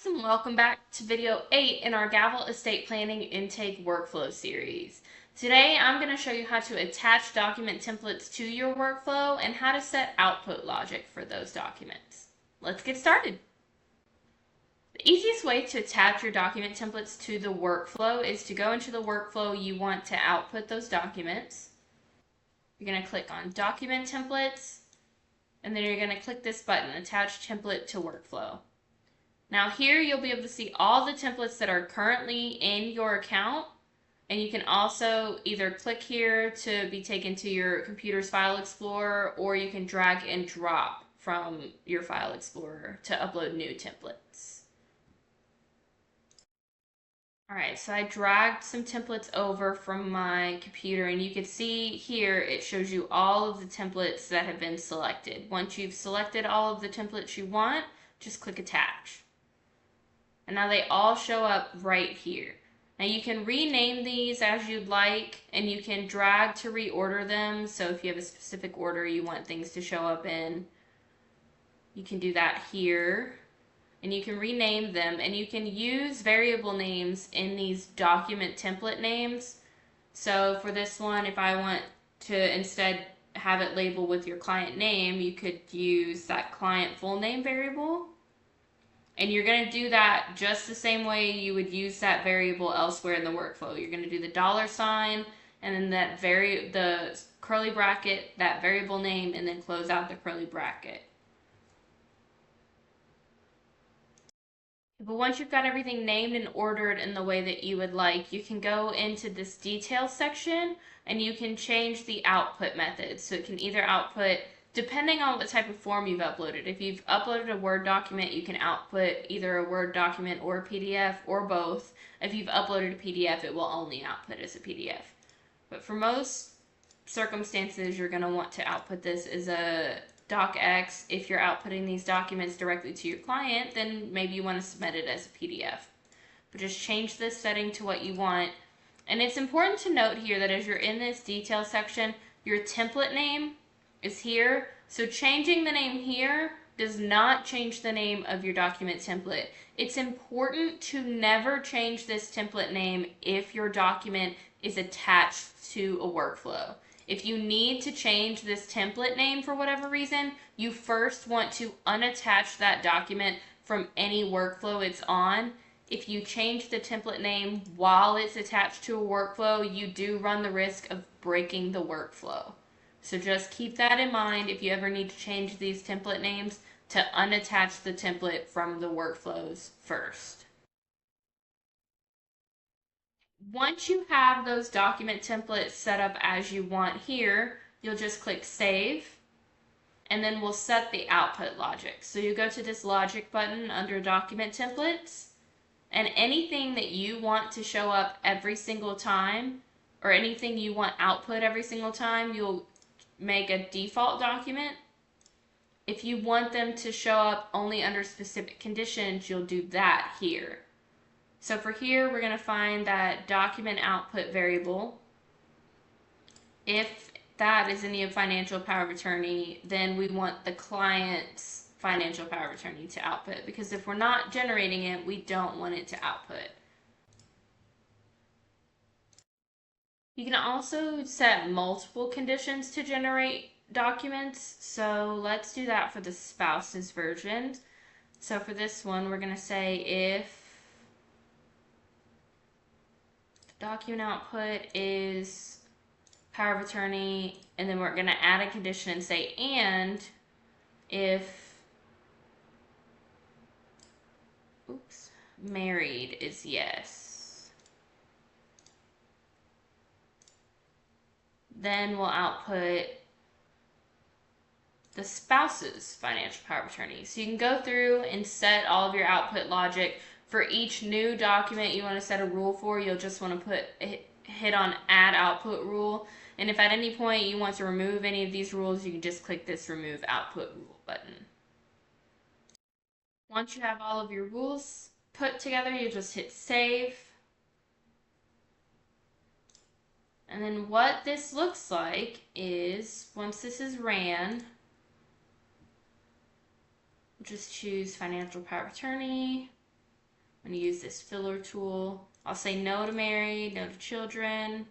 And welcome back to video 8 in our Gavel Estate Planning Intake Workflow series. Today I'm going to show you how to attach document templates to your workflow and how to set output logic for those documents. Let's get started. The easiest way to attach your document templates to the workflow is to go into the workflow you want to output those documents. You're going to click on Document Templates, and then you're going to click this button, Attach Template to Workflow. Now here you'll be able to see all the templates that are currently in your account, and you can also either click here to be taken to your computer's File Explorer, or you can drag and drop from your File Explorer to upload new templates. Alright, so I dragged some templates over from my computer, and you can see here it shows you all of the templates that have been selected. Once you've selected all of the templates you want, just click Attach. And now they all show up right here. Now you can rename these as you'd like, and you can drag to reorder them. So if you have a specific order you want things to show up in, you can do that here. And you can rename them, and you can use variable names in these document template names. So for this one, if I want to instead have it labeled with your client name, you could use that client full name variable. And you're going to do that just the same way you would use that variable elsewhere in the workflow. You're going to do the $, and then the curly bracket, that variable name, and then close out the curly bracket. But once you've got everything named and ordered in the way that you would like, you can go into this details section and you can change the output method. So it can either output, depending on what type of form you've uploaded. If you've uploaded a Word document, you can output either a Word document or a PDF or both. If you've uploaded a PDF, it will only output as a PDF. But for most circumstances, you're going to want to output this as a docx. If you're outputting these documents directly to your client, then maybe you want to submit it as a PDF. But just change this setting to what you want. And it's important to note here that as you're in this detail section, your template name is here. So changing the name here does not change the name of your document template. It's important to never change this template name if your document is attached to a workflow. If you need to change this template name for whatever reason, you first want to unattach that document from any workflow it's on. If you change the template name while it's attached to a workflow, you do run the risk of breaking the workflow. So just keep that in mind if you ever need to change these template names, to unattach the template from the workflows first. Once you have those document templates set up as you want here, you'll just click Save, and then we'll set the output logic. So you go to this logic button under Document Templates, and anything that you want to show up every single time, or anything you want output every single time, you'll make a default document. If you want them to show up only under specific conditions, you'll do that here. So for here, we're going to find that document output variable. If that is in the financial power of attorney, then we want the client's financial power of attorney to output, because if we're not generating it, we don't want it to output. You can also set multiple conditions to generate documents. So let's do that for the spouse's version. So for this one, we're going to say if document output is power of attorney, and then we're going to add a condition and say, and if married is yes, then we'll output the spouse's financial power of attorney. So you can go through and set all of your output logic. For each new document you want to set a rule for, you'll just want to hit on Add Output Rule. And if at any point you want to remove any of these rules, you can just click this Remove Output Rule button. Once you have all of your rules put together, you just hit Save. And then what this looks like is, once this is ran, just choose financial power of attorney, I'm going to use this filler tool. I'll say no to married, no to children.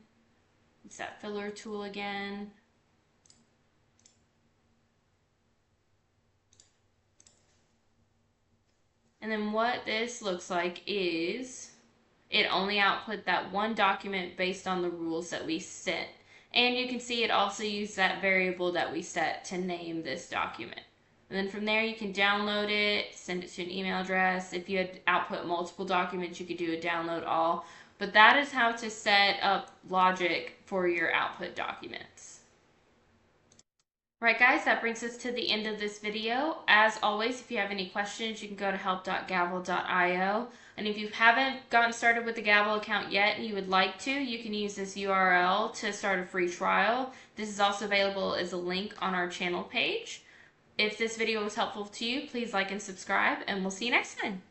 It's that filler tool again. And then what this looks like is it only output that one document based on the rules that we set. And you can see it also used that variable that we set to name this document. And then from there you can download it, send it to an email address. If you had output multiple documents, you could do a download all. But that is how to set up logic for your output documents. Right, guys, that brings us to the end of this video. As always, if you have any questions, you can go to help.gavel.io. And if you haven't gotten started with the Gavel account yet and you would like to, you can use this URL to start a free trial. This is also available as a link on our channel page. If this video was helpful to you, please like and subscribe, and we'll see you next time.